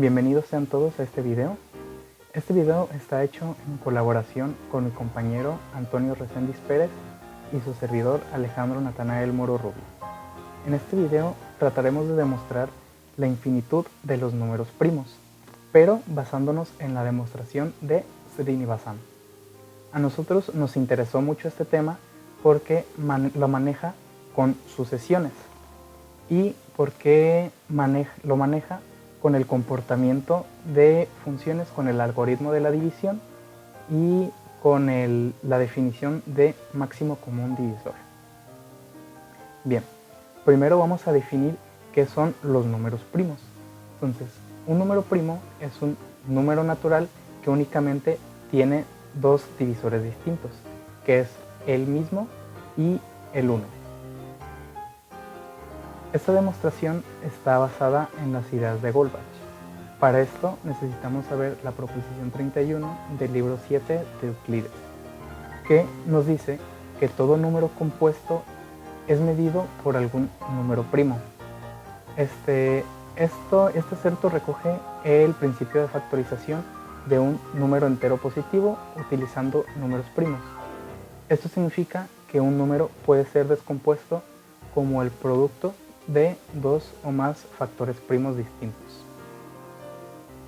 Bienvenidos sean todos a este video. Este video está hecho en colaboración con mi compañero Antonio Reséndiz Pérez y su servidor Alejandro Natanael Moro Rubio. En este video trataremos de demostrar la infinitud de los números primos, pero basándonos en la demostración de Srinivasan. A nosotros nos interesó mucho este tema porque lo maneja con sucesiones y porque lo maneja con el comportamiento de funciones con el algoritmo de la división y con la definición de máximo común divisor. Bien, primero vamos a definir qué son los números primos. Entonces, un número primo es un número natural que únicamente tiene dos divisores distintos, que es el mismo y el 1. Esta demostración está basada en las ideas de Goldbach. Para esto necesitamos saber la proposición 31 del libro 7 de Euclides, que nos dice que todo número compuesto es medido por algún número primo. Este acerto recoge el principio de factorización de un número entero positivo utilizando números primos. Esto significa que un número puede ser descompuesto como el producto de dos o más factores primos distintos.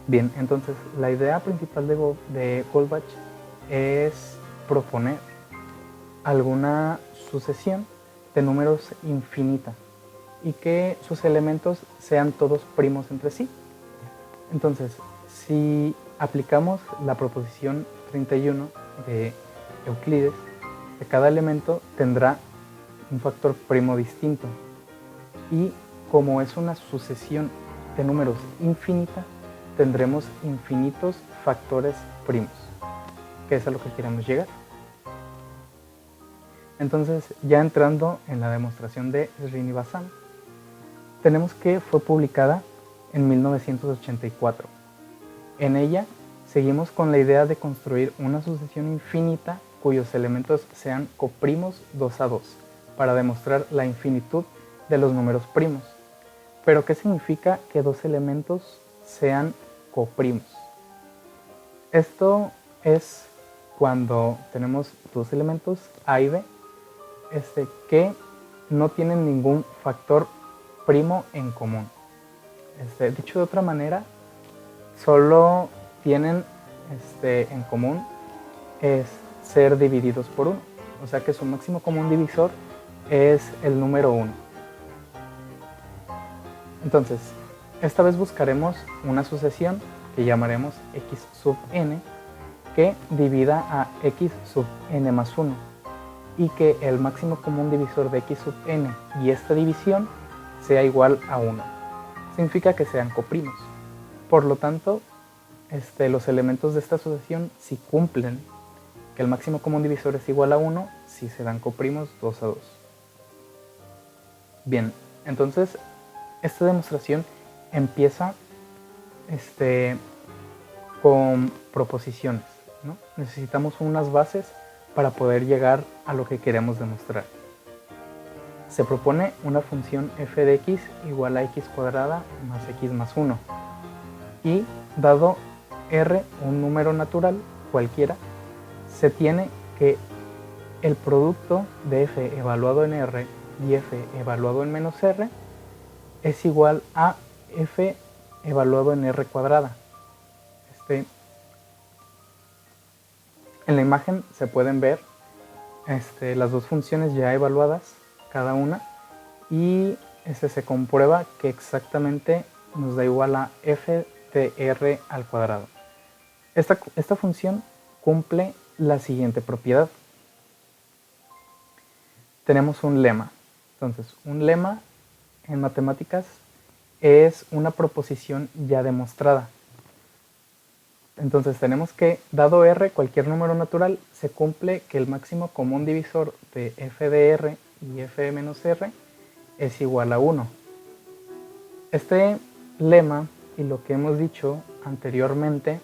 Bien, entonces la idea principal de Goldbach es proponer alguna sucesión de números infinita y que sus elementos sean todos primos entre sí. Entonces, si aplicamos la proposición 31 de Euclides, de cada elemento tendrá un factor primo distinto. Y como es una sucesión de números infinita, tendremos infinitos factores primos, que es a lo que queremos llegar. Entonces, ya entrando en la demostración de Srinivasan, tenemos que fue publicada en 1984. En ella seguimos con la idea de construir una sucesión infinita cuyos elementos sean coprimos 2 a 2 para demostrar la infinitud de los números primos. ¿Pero qué significa que dos elementos sean coprimos? Esto es cuando tenemos dos elementos A y B que no tienen ningún factor primo en común. Dicho de otra manera, solo tienen en común es ser divididos por 1. O sea que su máximo común divisor es el número 1. Entonces, esta vez buscaremos una sucesión que llamaremos x sub n que divida a x sub n más 1 y que el máximo común divisor de x sub n y esta división sea igual a 1. Significa que sean coprimos. Por lo tanto, los elementos de esta sucesión, si cumplen que el máximo común divisor es igual a 1, si serán coprimos 2 a 2. Bien, entonces esta demostración empieza con proposiciones, ¿no? Necesitamos unas bases para poder llegar a lo que queremos demostrar. Se propone una función f de x igual a x cuadrada más x más 1 y dado r un número natural cualquiera, se tiene que el producto de f evaluado en r y f evaluado en menos r es igual a f evaluado en r cuadrada. En la imagen se pueden ver las dos funciones ya evaluadas, cada una, y se comprueba que exactamente nos da igual a f de r al cuadrado. Esta función cumple la siguiente propiedad. Tenemos un lema. Entonces, un lema en matemáticas es una proposición ya demostrada. Entonces tenemos que, dado r, cualquier número natural, se cumple que el máximo común divisor de f de r y f de menos r es igual a 1. Este lema y lo que hemos dicho anteriormente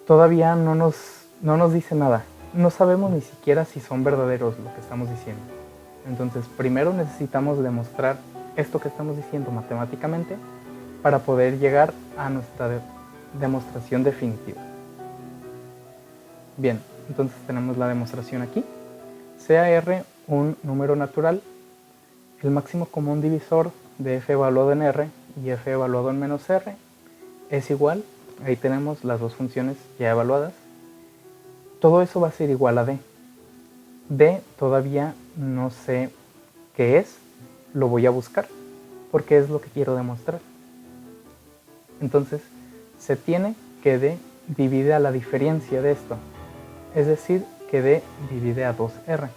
todavía no nos dice nada. No sabemos ni siquiera si son verdaderos lo que estamos diciendo. Entonces, primero necesitamos demostrar esto que estamos diciendo matemáticamente para poder llegar a nuestra demostración definitiva. Bien, entonces tenemos la demostración aquí. Sea R un número natural, el máximo común divisor de f evaluado en R y f evaluado en menos R es igual, ahí tenemos las dos funciones ya evaluadas, todo eso va a ser igual a D. D todavía no sé qué es, lo voy a buscar porque es lo que quiero demostrar. Entonces, se tiene que D divide a la diferencia de esto, es decir, que D divide a 2R.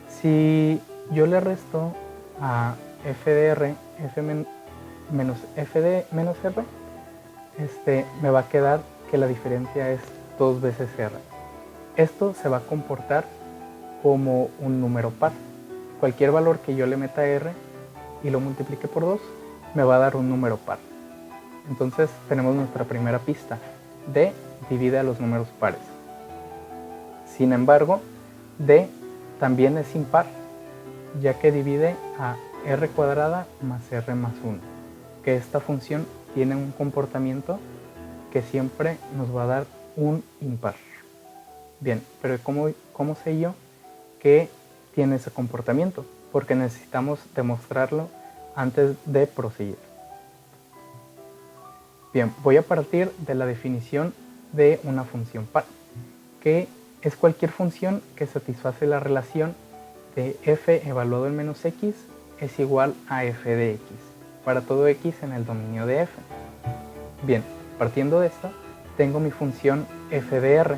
Si yo le resto a f de R, menos f de menos R, me va a quedar que la diferencia es 2 veces R. Esto se va a comportar como un número par. Cualquier valor que yo le meta a R y lo multiplique por 2, me va a dar un número par. Entonces tenemos nuestra primera pista. D divide a los números pares. Sin embargo, D también es impar, ya que divide a R cuadrada más R más 1, que esta función tiene un comportamiento que siempre nos va a dar un impar. Bien, pero ¿cómo sé yo que tiene ese comportamiento? Porque necesitamos demostrarlo antes de proseguir. Bien, voy a partir de la definición de una función par, que es cualquier función que satisface la relación de f evaluado en menos x es igual a f de x, para todo x en el dominio de f. Bien, partiendo de esto, tengo mi función f de r,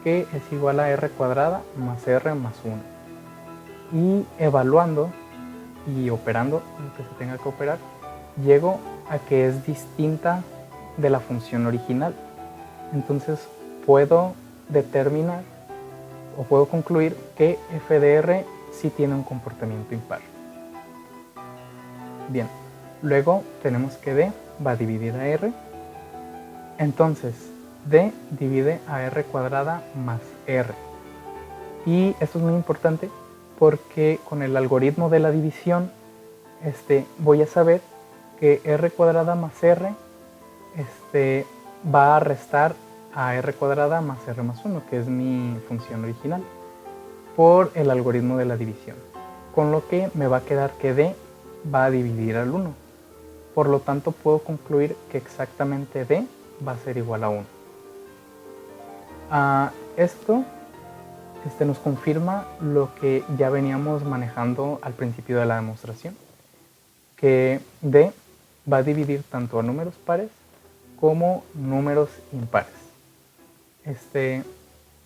que es igual a r cuadrada más r más 1. Y evaluando y operando lo que se tenga que operar, llego a que es distinta de la función original. Entonces puedo determinar o puedo concluir que f de r sí tiene un comportamiento impar. Bien, luego tenemos que D va a dividir a R. Entonces, D divide a R cuadrada más R. Y esto es muy importante porque con el algoritmo de la división voy a saber que R cuadrada más R va a restar a R cuadrada más R más 1, que es mi función original, por el algoritmo de la división. Con lo que me va a quedar que D va a dividir al 1. Por lo tanto, puedo concluir que exactamente D va a ser igual a 1. Esto nos confirma lo que ya veníamos manejando al principio de la demostración, que D va a dividir tanto a números pares como números impares.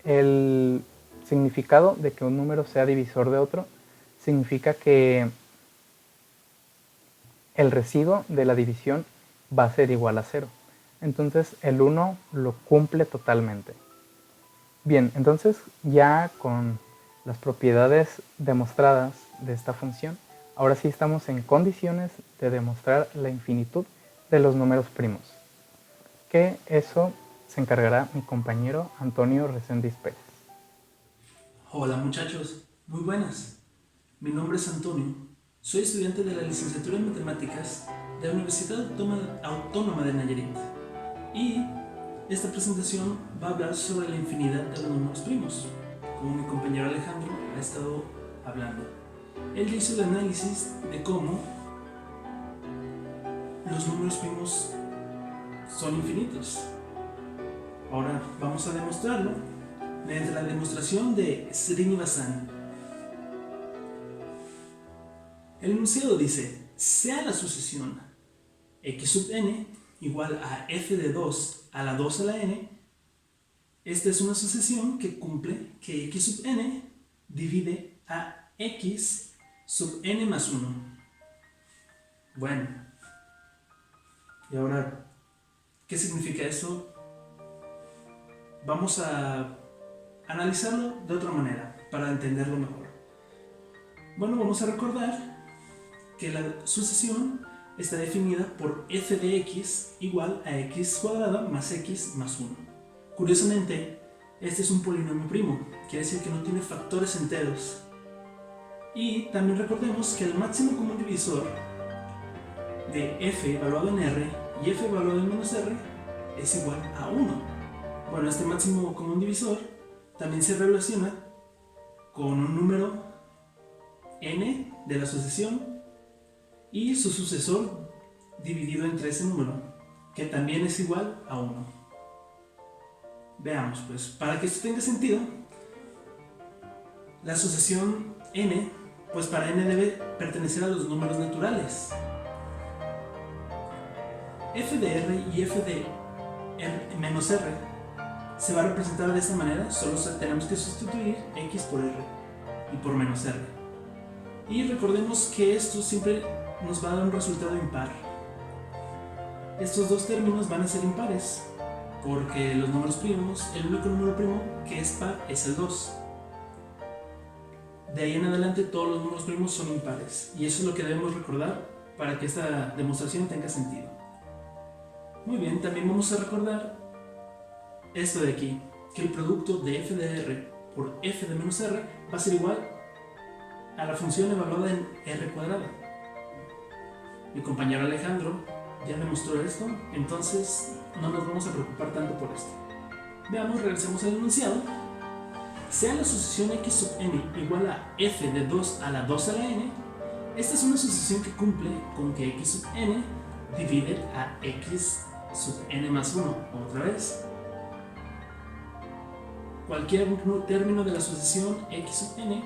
El significado de que un número sea divisor de otro significa que el residuo de la división va a ser igual a 0. Entonces el 1 lo cumple totalmente. Bien, entonces ya con las propiedades demostradas de esta función, ahora sí estamos en condiciones de demostrar la infinitud de los números primos. Que eso se encargará mi compañero Antonio Reséndiz Pérez. Hola muchachos, muy buenas. Mi nombre es Antonio, soy estudiante de la licenciatura en Matemáticas de la Universidad Autónoma de Nayarit. Y esta presentación va a hablar sobre la infinidad de los números primos, como mi compañero Alejandro ha estado hablando. Él hizo el análisis de cómo los números primos son infinitos. Ahora vamos a demostrarlo mediante la demostración de Srinivasan. El enunciado dice: sea la sucesión x sub n igual a f de 2 a la 2 a la n, esta es una sucesión que cumple que x sub n divide a x sub n más 1. Bueno, y ahora, ¿qué significa eso? Vamos a analizarlo de otra manera para entenderlo mejor. Bueno, vamos a recordar que la sucesión está definida por f de x igual a x cuadrada más x más 1. Curiosamente, este es un polinomio primo, quiere decir que no tiene factores enteros. Y también recordemos que el máximo común divisor de f evaluado en R y f evaluado en menos r es igual a 1. Bueno, este máximo común divisor también se relaciona con un número n de la sucesión y su sucesor dividido entre ese número, que también es igual a 1. Veamos, pues, para que esto tenga sentido, la sucesión n, pues para n debe pertenecer a los números naturales. f de r y f de r menos r se va a representar de esta manera, solo tenemos que sustituir x por r y por menos r. Y recordemos que esto siempre nos va a dar un resultado impar. Estos dos términos van a ser impares, porque los números primos, el único número primo que es par es el 2. De ahí en adelante todos los números primos son impares, y eso es lo que debemos recordar para que esta demostración tenga sentido. Muy bien, también vamos a recordar esto de aquí, que el producto de f de r por f de menos r va a ser igual a la función evaluada en r cuadrada. Mi compañero Alejandro ya demostró esto, entonces no nos vamos a preocupar tanto por esto. Veamos, regresemos al enunciado. Sea la sucesión x sub n igual a f de 2 a la 2 a la n, esta es una sucesión que cumple con que x sub n divide a x sub n más 1, otra vez. Cualquier término de la sucesión x sub n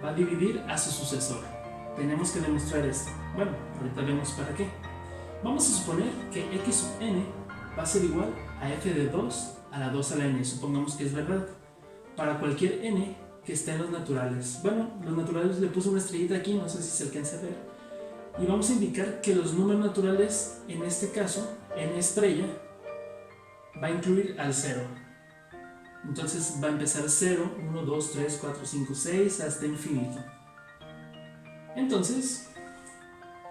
va a dividir a su sucesor. Tenemos que demostrar esto. Bueno, ahorita vemos para qué. Vamos a suponer que x sub n va a ser igual a f de 2 a la 2 a la n. Supongamos que es verdad. Para cualquier n que esté en los naturales. Bueno, los naturales le puse una estrellita aquí, no sé si se alcanza a ver. Y vamos a indicar que los números naturales, en este caso, n estrella, va a incluir al 0. Entonces va a empezar 0, 1, 2, 3, 4, 5, 6 hasta infinito. Entonces,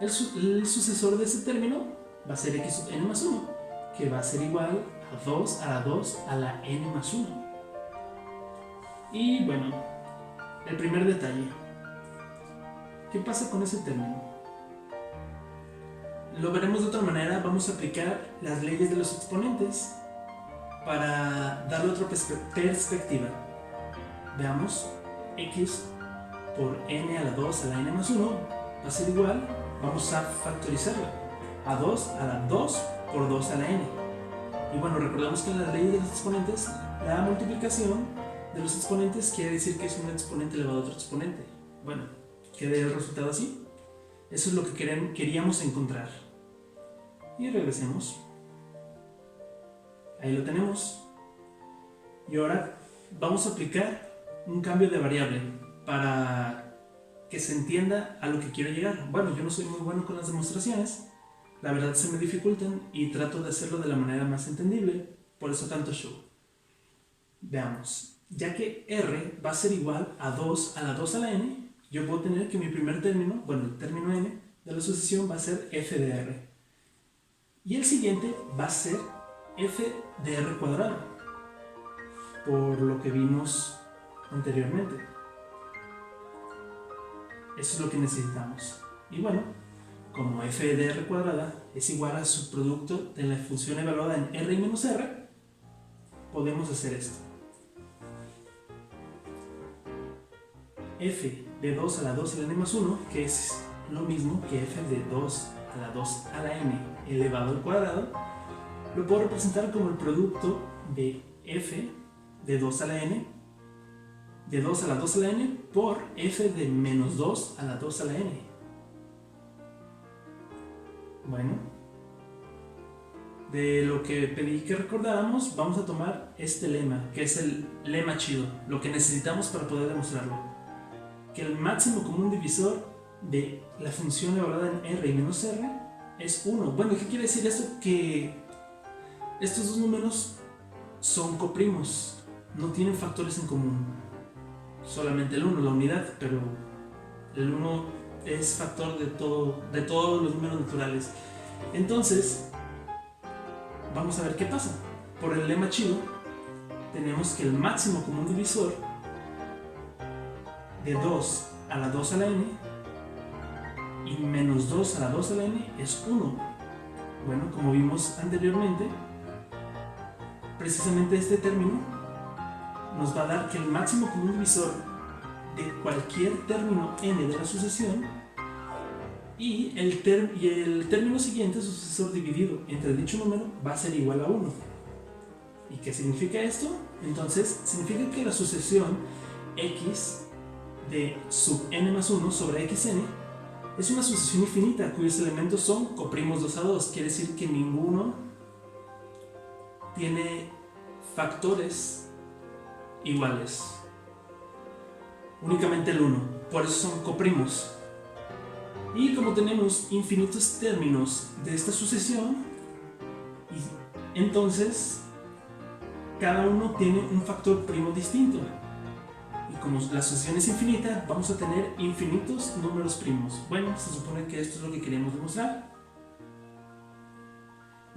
el sucesor de ese término va a ser x sub n más 1, que va a ser igual a 2 a la 2 a la n más 1. Y bueno, el primer detalle. ¿Qué pasa con ese término? Lo veremos de otra manera. Vamos a aplicar las leyes de los exponentes para darle otra perspectiva. Veamos, x por n a la 2 a la n más 1 va a ser igual, vamos a factorizarla, a 2 a la 2 por 2 a la n. Y bueno, recordemos que en las leyes de los exponentes, la multiplicación de los exponentes quiere decir que es un exponente elevado a otro exponente. Bueno, quede el resultado así. Eso es lo que queríamos encontrar. Y regresemos. Ahí lo tenemos. Y ahora vamos a aplicar un cambio de variable para que se entienda a lo que quiero llegar. Bueno, yo no soy muy bueno con las demostraciones, la verdad se me dificultan y trato de hacerlo de la manera más entendible, por eso tanto show. Veamos, ya que r va a ser igual a 2 a la 2 a la n, yo puedo tener que mi primer término, bueno, el término n de la sucesión va a ser f de r. Y el siguiente va a ser f de r cuadrado, por lo que vimos anteriormente. Eso es lo que necesitamos. Y bueno, como f de r cuadrada es igual a su producto de la función evaluada en r y menos r, podemos hacer esto. F de 2 a la 2 a la n más 1, que es lo mismo que f de 2 a la 2 a la n elevado al cuadrado, lo puedo representar como el producto de f de 2 a la n, de 2 a la 2 a la n, por f de menos 2 a la 2 a la n. Bueno, de lo que pedí que recordáramos, vamos a tomar este lema, que es el lema chido, lo que necesitamos para poder demostrarlo. Que el máximo común divisor de la función evaluada en r y menos r es 1. Bueno, ¿qué quiere decir esto? Que estos dos números son coprimos, no tienen factores en común. Solamente el 1, la unidad, pero el 1 es factor de todos los números naturales. Entonces, vamos a ver qué pasa. Por el lema chido, tenemos que el máximo común divisor de 2 a la 2 a la n y menos 2 a la 2 a la n es 1. Bueno, como vimos anteriormente, precisamente este término nos va a dar que el máximo común divisor de cualquier término n de la sucesión y el término siguiente, su sucesor dividido entre dicho número, va a ser igual a 1. ¿Y qué significa esto? Entonces, significa que la sucesión x de sub n más 1 sobre xn es una sucesión infinita cuyos elementos son coprimos 2 a 2. Quiere decir que ninguno tiene factores iguales. Únicamente el 1. Por eso son coprimos. Y como tenemos infinitos términos de esta sucesión, entonces cada uno tiene un factor primo distinto. Y como la sucesión es infinita, vamos a tener infinitos números primos. Bueno, se supone que esto es lo que queríamos demostrar.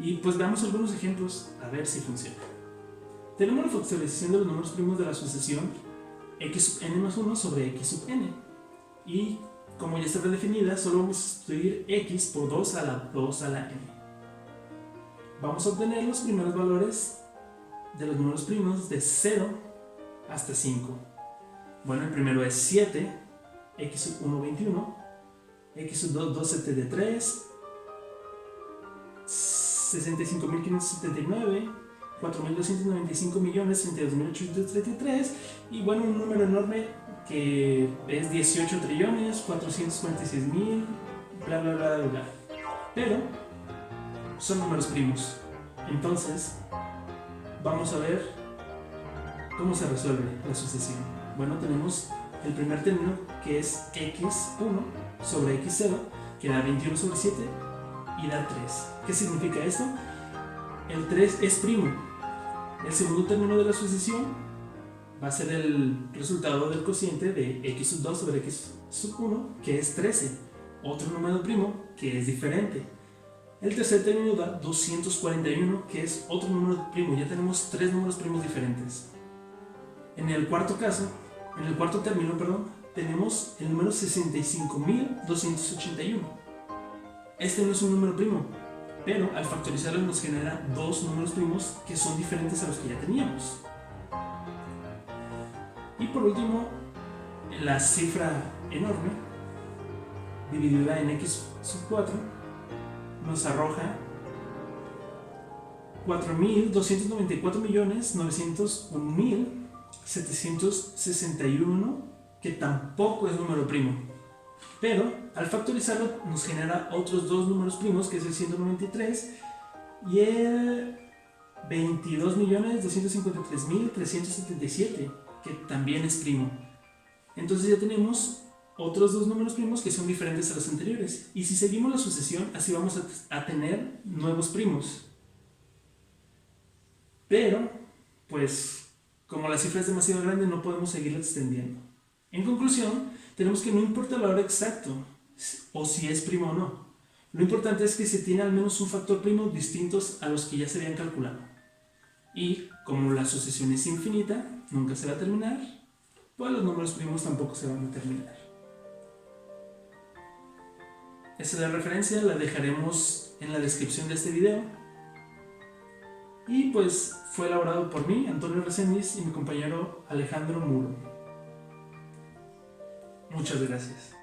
Y pues veamos algunos ejemplos a ver si funciona. Tenemos la factorización de los números primos de la sucesión x sub n más 1 sobre x sub n. Y como ya está predefinida, solo vamos a sustituir x por 2 a la 2 a la n. Vamos a obtener los primeros valores de los números primos de 0 hasta 5. Bueno, el primero es 7, x sub 1, 21, x sub 2, 2 7 de 3, 65.579, 4.295 millones, 32.833, y bueno, un número enorme que es 18 trillones, 446.000, bla bla bla bla. Pero son números primos. Entonces, vamos a ver cómo se resuelve la sucesión. Bueno, tenemos el primer término que es x1 sobre x0, que da 21 sobre 7 y da 3. ¿Qué significa esto? El 3 es primo. El segundo término de la sucesión va a ser el resultado del cociente de x sub 2 sobre x sub 1, que es 13. Otro número primo que es diferente. El tercer término da 241, que es otro número primo. Ya tenemos tres números primos diferentes. En el cuarto término, tenemos el número 65.281. Este no es un número primo, pero al factorizarlo nos genera dos números primos que son diferentes a los que ya teníamos. Y por último, la cifra enorme dividida en x sub 4 nos arroja 4.294.901.761, que tampoco es número primo. Pero al factorizarlo nos genera otros dos números primos, que es el 193 y el 22.253.377, que también es primo. Entonces ya tenemos otros dos números primos que son diferentes a los anteriores. Y si seguimos la sucesión, así vamos a tener nuevos primos. Pero, pues, como la cifra es demasiado grande, no podemos seguirla extendiendo. En conclusión, tenemos que no importa el valor exacto, o si es primo o no. Lo importante es que se tiene al menos un factor primo distintos a los que ya se habían calculado. Y como la sucesión es infinita, nunca se va a terminar, pues los números primos tampoco se van a terminar. Esa de referencia la dejaremos en la descripción de este video. Y pues fue elaborado por mí, Antonio Reséndiz, y mi compañero Alejandro Muro. Muchas gracias.